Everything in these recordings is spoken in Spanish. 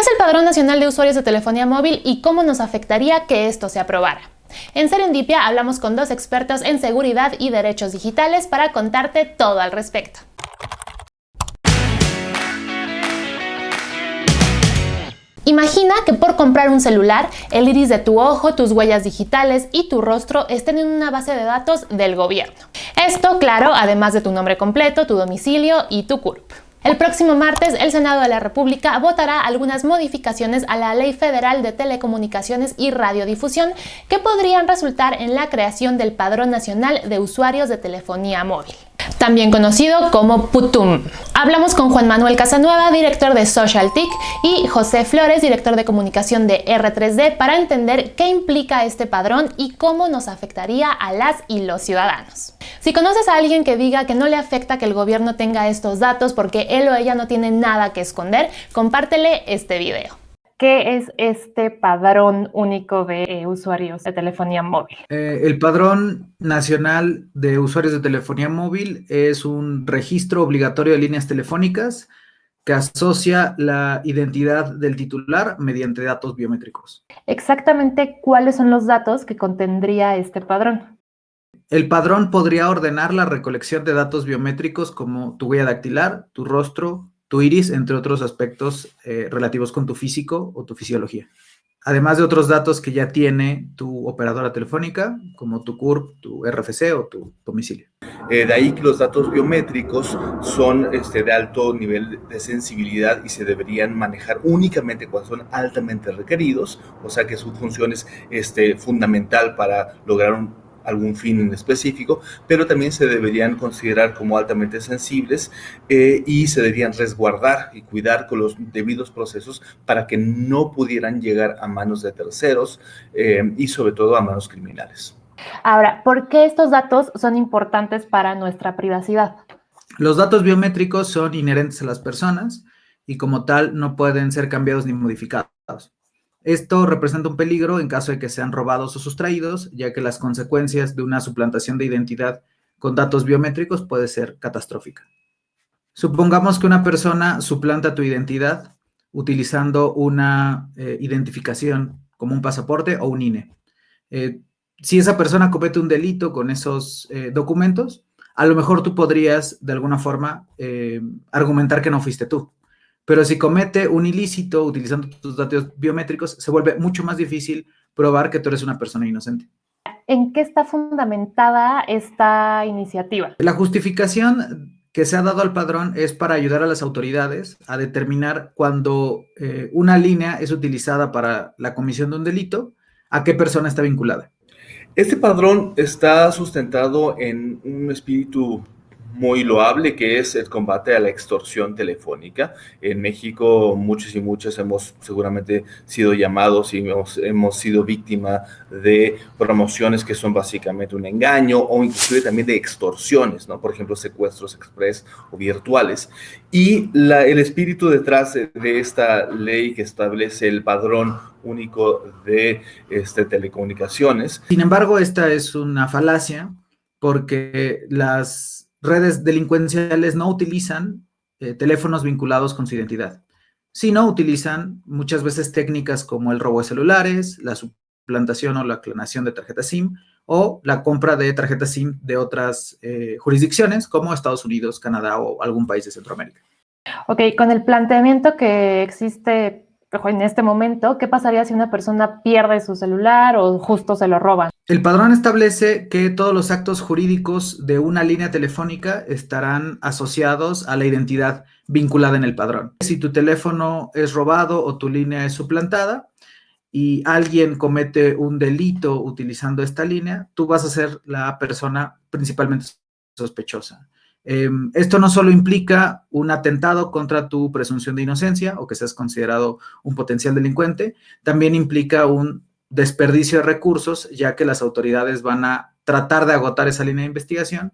¿Qué es el Padrón Nacional de Usuarios de Telefonía Móvil y cómo nos afectaría que esto se aprobara? En Serendipia hablamos con dos expertos en seguridad y derechos digitales para contarte todo al respecto. Imagina que por comprar un celular, el iris de tu ojo, tus huellas digitales y tu rostro estén en una base de datos del gobierno. Esto, claro, además de tu nombre completo, tu domicilio y tu CURP. El próximo martes, el Senado de la República votará algunas modificaciones a la Ley Federal de Telecomunicaciones y Radiodifusión que podrían resultar en la creación del Padrón Nacional de Usuarios de Telefonía Móvil, también conocido como PUTUM. Hablamos con Juan Manuel Casanueva, director de SocialTIC, y José Flores, director de comunicación de R3D, para entender qué implica este padrón y cómo nos afectaría a las y los ciudadanos. Si conoces a alguien que diga que no le afecta que el gobierno tenga estos datos porque él o ella no tiene nada que esconder, compártele este video. ¿Qué es este padrón único de usuarios de telefonía móvil? El Padrón Nacional de Usuarios de Telefonía Móvil es un registro obligatorio de líneas telefónicas que asocia la identidad del titular mediante datos biométricos. Exactamente, ¿cuáles son los datos que contendría este padrón? El padrón podría ordenar la recolección de datos biométricos como tu huella dactilar, tu rostro, tu iris, entre otros aspectos relativos con tu físico o tu fisiología. Además de otros datos que ya tiene tu operadora telefónica, como tu CURP, tu RFC o tu domicilio. De ahí que los datos biométricos son de alto nivel de sensibilidad y se deberían manejar únicamente cuando son altamente requeridos, o sea que su función es fundamental para lograr algún fin en específico, pero también se deberían considerar como altamente sensibles y se deberían resguardar y cuidar con los debidos procesos para que no pudieran llegar a manos de terceros y sobre todo a manos criminales. Ahora, ¿por qué estos datos son importantes para nuestra privacidad? Los datos biométricos son inherentes a las personas y como tal no pueden ser cambiados ni modificados. Esto representa un peligro en caso de que sean robados o sustraídos, ya que las consecuencias de una suplantación de identidad con datos biométricos puede ser catastrófica. Supongamos que una persona suplanta tu identidad utilizando una identificación como un pasaporte o un INE. Si esa persona comete un delito con esos documentos, a lo mejor tú podrías de alguna forma argumentar que no fuiste tú. Pero si comete un ilícito utilizando tus datos biométricos, se vuelve mucho más difícil probar que tú eres una persona inocente. ¿En qué está fundamentada esta iniciativa? La justificación que se ha dado al padrón es para ayudar a las autoridades a determinar cuando una línea es utilizada para la comisión de un delito, a qué persona está vinculada. Este padrón está sustentado en un espíritu muy loable, que es el combate a la extorsión telefónica. En México muchos y muchas hemos seguramente sido llamados y hemos sido víctima de promociones que son básicamente un engaño o inclusive también de extorsiones, ¿no? Por ejemplo, secuestros express o virtuales. Y el espíritu detrás de esta ley que establece el padrón único de telecomunicaciones. Sin embargo, esta es una falacia porque las redes delincuenciales no utilizan teléfonos vinculados con su identidad, sino utilizan muchas veces técnicas como el robo de celulares, la suplantación o la clonación de tarjetas SIM o la compra de tarjetas SIM de otras jurisdicciones como Estados Unidos, Canadá o algún país de Centroamérica. Ok, con el planteamiento que existe en este momento, ¿qué pasaría si una persona pierde su celular o justo se lo roban? El padrón establece que todos los actos jurídicos de una línea telefónica estarán asociados a la identidad vinculada en el padrón. Si tu teléfono es robado o tu línea es suplantada y alguien comete un delito utilizando esta línea, tú vas a ser la persona principalmente sospechosa. Esto no solo implica un atentado contra tu presunción de inocencia o que seas considerado un potencial delincuente, también implica un desperdicio de recursos, ya que las autoridades van a tratar de agotar esa línea de investigación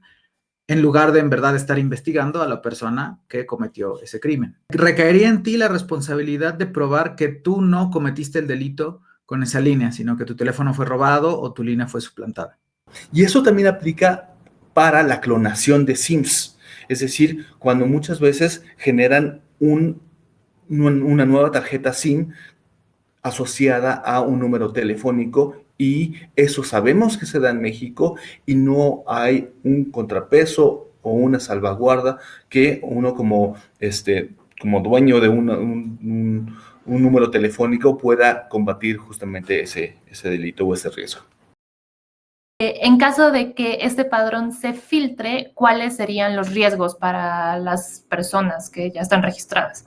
en lugar de en verdad estar investigando a la persona que cometió ese crimen. Recaería en ti la responsabilidad de probar que tú no cometiste el delito con esa línea, sino que tu teléfono fue robado o tu línea fue suplantada. Y eso también aplica para la clonación de SIMs, es decir, cuando muchas veces generan un una nueva tarjeta SIM asociada a un número telefónico, y eso sabemos que se da en México y no hay un contrapeso o una salvaguarda que uno como dueño de un número telefónico pueda combatir justamente ese delito o ese riesgo. En caso de que este padrón se filtre, ¿cuáles serían los riesgos para las personas que ya están registradas?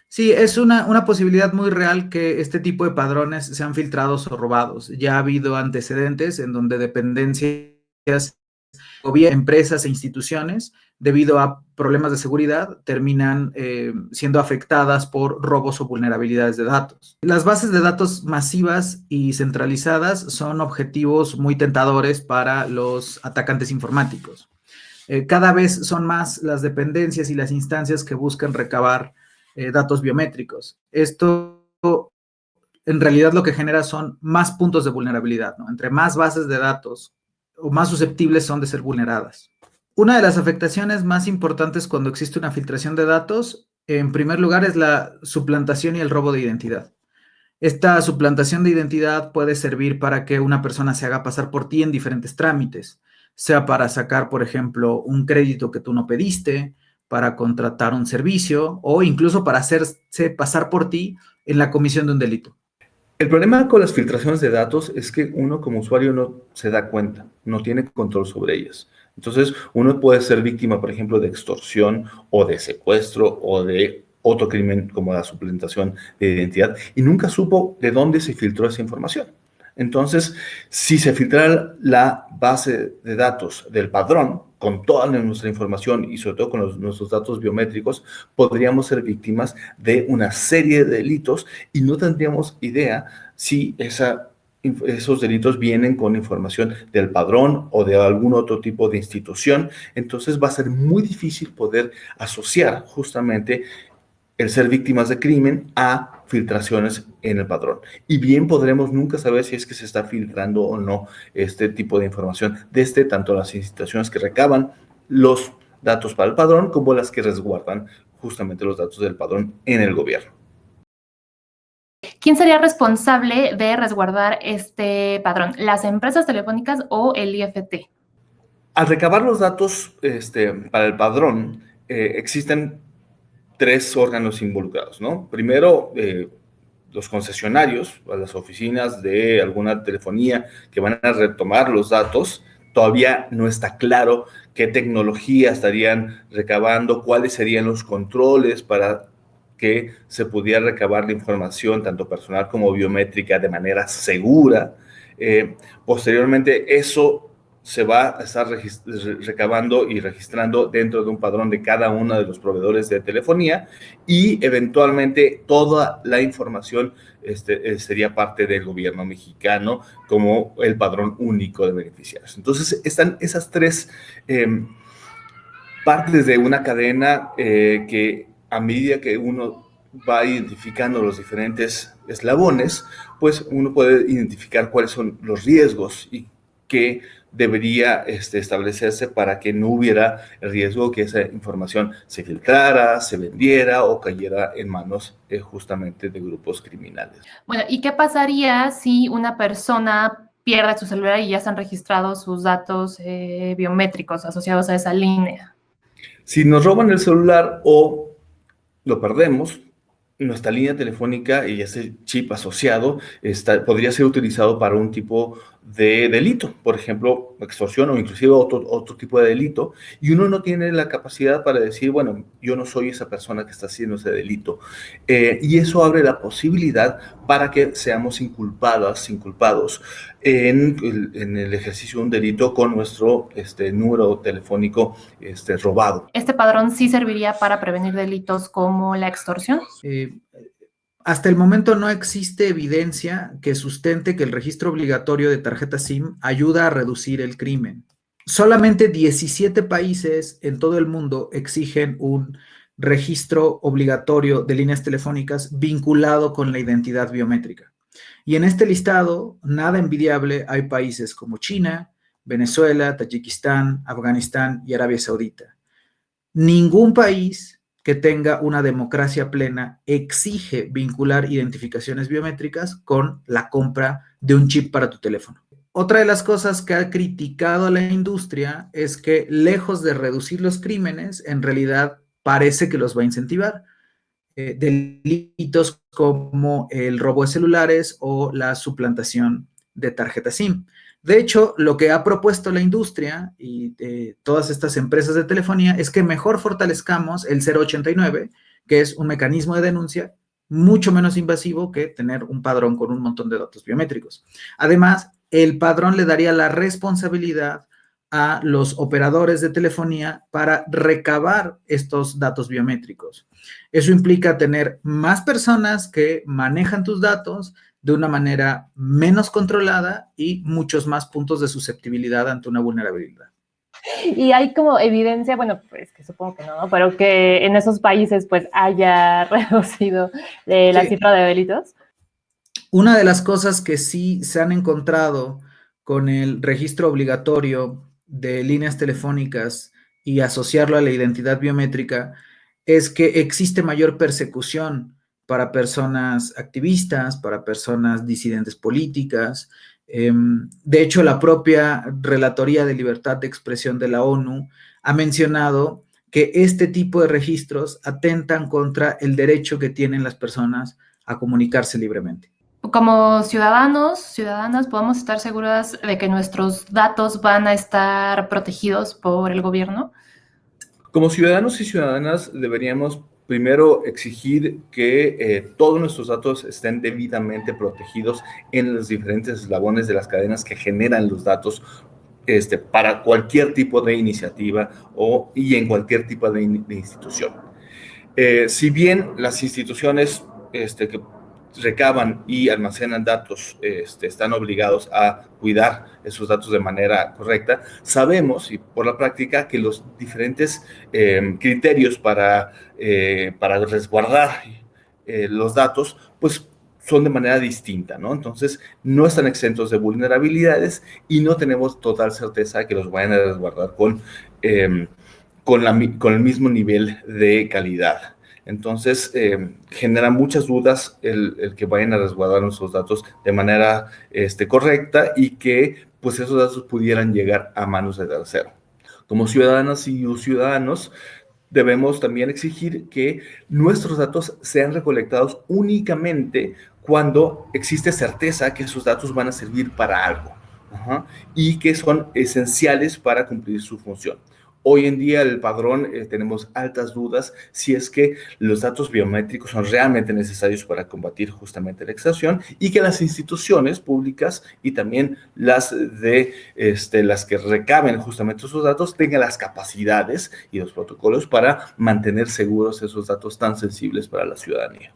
Sí, es una posibilidad muy real que este tipo de padrones sean filtrados o robados. Ya ha habido antecedentes en donde dependencias o bien empresas e instituciones, debido a problemas de seguridad, terminan siendo afectadas por robos o vulnerabilidades de datos. Las bases de datos masivas y centralizadas son objetivos muy tentadores para los atacantes informáticos. Cada vez son más las dependencias y las instancias que buscan recabar datos biométricos. Esto en realidad lo que genera son más puntos de vulnerabilidad, ¿no? Entre más bases de datos o más susceptibles son de ser vulneradas. Una de las afectaciones más importantes cuando existe una filtración de datos, en primer lugar, es la suplantación y el robo de identidad. Esta suplantación de identidad puede servir para que una persona se haga pasar por ti en diferentes trámites, sea para sacar, por ejemplo, un crédito que tú no pediste, para contratar un servicio o incluso para hacerse pasar por ti en la comisión de un delito. El problema con las filtraciones de datos es que uno como usuario no se da cuenta, no tiene control sobre ellas. Entonces, uno puede ser víctima, por ejemplo, de extorsión o de secuestro o de otro crimen como la suplantación de identidad, y nunca supo de dónde se filtró esa información. Entonces, si se filtrara la base de datos del padrón con toda nuestra información y sobre todo con nuestros datos biométricos, podríamos ser víctimas de una serie de delitos y no tendríamos idea si esos delitos vienen con información del padrón o de algún otro tipo de institución. Entonces va a ser muy difícil poder asociar justamente el ser víctimas de crimen a filtraciones en el padrón. Y bien podremos nunca saber si es que se está filtrando o no este tipo de información desde tanto las instituciones que recaban los datos para el padrón como las que resguardan justamente los datos del padrón en el gobierno. ¿Quién sería responsable de resguardar este padrón? ¿Las empresas telefónicas o el IFT? Al recabar los datos para el padrón, existen tres órganos involucrados, ¿no? Primero, los concesionarios, las oficinas de alguna telefonía que van a retomar los datos. Todavía no está claro qué tecnología estarían recabando, cuáles serían los controles para que se pudiera recabar la información, tanto personal como biométrica, de manera segura. Posteriormente, eso se va a estar recabando y registrando dentro de un padrón de cada uno de los proveedores de telefonía, y eventualmente toda la información sería parte del gobierno mexicano como el padrón único de beneficiarios. Entonces están esas tres partes de una cadena que a medida que uno va identificando los diferentes eslabones, pues uno puede identificar cuáles son los riesgos y qué debería establecerse para que no hubiera el riesgo que esa información se filtrara, se vendiera o cayera en manos justamente de grupos criminales. Bueno, ¿y qué pasaría si una persona pierde su celular y ya están registrados sus datos biométricos asociados a esa línea? Si nos roban el celular o lo perdemos, nuestra línea telefónica y ese chip asociado podría ser utilizado para un tipo de delito, por ejemplo, extorsión o inclusive otro tipo de delito, y uno no tiene la capacidad para decir, bueno, yo no soy esa persona que está haciendo ese delito. Y eso abre la posibilidad para que seamos inculpados en el ejercicio de un delito con nuestro número telefónico robado. ¿Este padrón sí serviría para prevenir delitos como la extorsión? Hasta el momento no existe evidencia que sustente que el registro obligatorio de tarjeta SIM ayuda a reducir el crimen. Solamente 17 países en todo el mundo exigen un registro obligatorio de líneas telefónicas vinculado con la identidad biométrica. Y en este listado, nada envidiable, hay países como China, Venezuela, Tayikistán, Afganistán y Arabia Saudita. Ningún país que tenga una democracia plena exige vincular identificaciones biométricas con la compra de un chip para tu teléfono. Otra de las cosas que ha criticado la industria es que, lejos de reducir los crímenes, en realidad parece que los va a incentivar. Delitos como el robo de celulares o la suplantación de tarjeta SIM. De hecho, lo que ha propuesto la industria y todas estas empresas de telefonía es que mejor fortalezcamos el 089, que es un mecanismo de denuncia mucho menos invasivo que tener un padrón con un montón de datos biométricos. Además, el padrón le daría la responsabilidad a los operadores de telefonía para recabar estos datos biométricos. Eso implica tener más personas que manejan tus datos de una manera menos controlada y muchos más puntos de susceptibilidad ante una vulnerabilidad. Y hay como evidencia, bueno, pues que supongo que no, pero que en esos países pues haya reducido la cifra de delitos. Una de las cosas que sí se han encontrado con el registro obligatorio de líneas telefónicas y asociarlo a la identidad biométrica es que existe mayor persecución para personas activistas, para personas disidentes políticas. De hecho, la propia Relatoría de Libertad de Expresión de la ONU ha mencionado que este tipo de registros atentan contra el derecho que tienen las personas a comunicarse libremente. Como ciudadanas, podemos estar seguras de que nuestros datos van a estar protegidos por el gobierno. Como ciudadanos y ciudadanas deberíamos primero exigir que todos nuestros datos estén debidamente protegidos en los diferentes eslabones de las cadenas que generan los datos para cualquier tipo de iniciativa y en cualquier tipo de institución. Si bien las instituciones que recaban y almacenan datos, están obligados a cuidar esos datos de manera correcta, sabemos, y por la práctica, que los diferentes criterios para resguardar los datos, pues son de manera distinta, ¿no? Entonces, no están exentos de vulnerabilidades y no tenemos total certeza de que los vayan a resguardar con el mismo nivel de calidad. Entonces, genera muchas dudas el que vayan a resguardar nuestros datos de manera correcta y que pues esos datos pudieran llegar a manos de tercero. Como ciudadanas y ciudadanos, debemos también exigir que nuestros datos sean recolectados únicamente cuando existe certeza que esos datos van a servir para algo, y que son esenciales para cumplir su función. Hoy en día el padrón tenemos altas dudas si es que los datos biométricos son realmente necesarios para combatir justamente la extorsión y que las instituciones públicas y también las que recaben justamente esos datos tengan las capacidades y los protocolos para mantener seguros esos datos tan sensibles para la ciudadanía.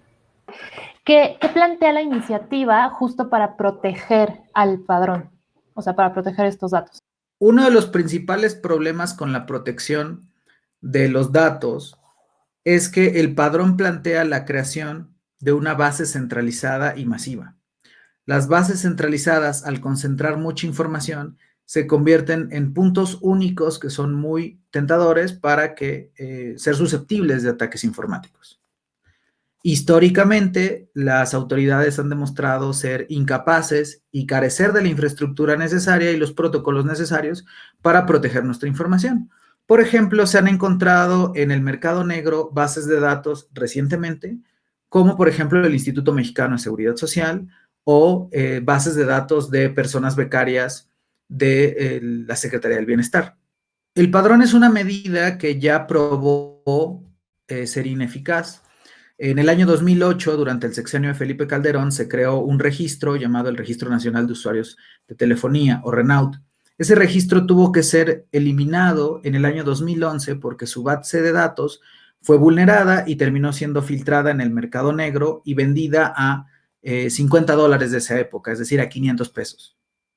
¿Qué plantea la iniciativa justo para proteger al padrón? O sea, para proteger estos datos. Uno de los principales problemas con la protección de los datos es que el padrón plantea la creación de una base centralizada y masiva. Las bases centralizadas, al concentrar mucha información, se convierten en puntos únicos que son muy tentadores para ser susceptibles de ataques informáticos. Históricamente, las autoridades han demostrado ser incapaces y carecer de la infraestructura necesaria y los protocolos necesarios para proteger nuestra información. Por ejemplo, se han encontrado en el mercado negro bases de datos recientemente, como por ejemplo el Instituto Mexicano de Seguridad Social o bases de datos de personas becarias de la Secretaría del Bienestar. El padrón es una medida que ya probó ser ineficaz. En el año 2008, durante el sexenio de Felipe Calderón, se creó un registro llamado el Registro Nacional de Usuarios de Telefonía, o RENAUT. Ese registro tuvo que ser eliminado en el año 2011 porque su base de datos fue vulnerada y terminó siendo filtrada en el mercado negro y vendida a $50 de esa época, es decir, a 500 pesos.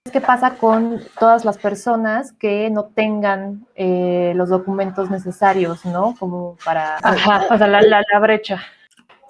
¿Qué pasa con todas las personas que no tengan los documentos necesarios, ¿no? Como para... o sea, la brecha.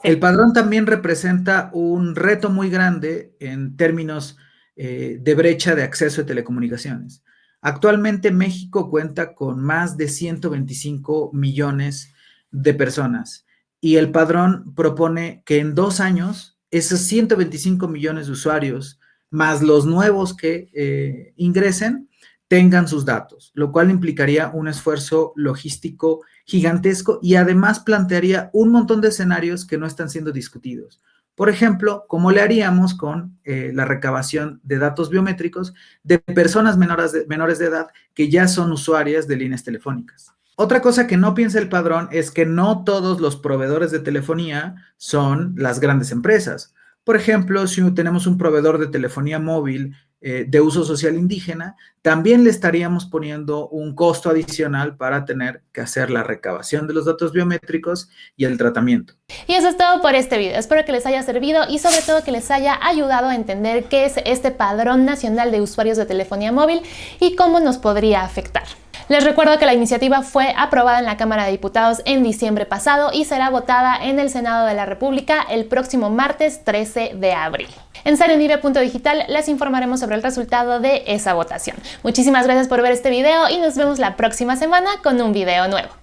El padrón también representa un reto muy grande en términos de brecha de acceso a telecomunicaciones. Actualmente México cuenta con más de 125 millones de personas. Y el padrón propone que en 2 años, esos 125 millones de usuarios, más los nuevos que ingresen, tengan sus datos, lo cual implicaría un esfuerzo logístico gigantesco y además plantearía un montón de escenarios que no están siendo discutidos. Por ejemplo, ¿cómo le haríamos con la recabación de datos biométricos de personas menores de edad que ya son usuarias de líneas telefónicas? Otra cosa que no piensa el padrón es que no todos los proveedores de telefonía son las grandes empresas. Por ejemplo, si tenemos un proveedor de telefonía móvil de uso social indígena, también le estaríamos poniendo un costo adicional para tener que hacer la recabación de los datos biométricos y el tratamiento. Y eso es todo por este video. Espero que les haya servido y sobre todo que les haya ayudado a entender qué es este Padrón Nacional de Usuarios de Telefonía Móvil y cómo nos podría afectar. Les recuerdo que la iniciativa fue aprobada en la Cámara de Diputados en diciembre pasado y será votada en el Senado de la República el próximo martes 13 de abril. En Serenive.digital les informaremos sobre el resultado de esa votación. Muchísimas gracias por ver este video y nos vemos la próxima semana con un video nuevo.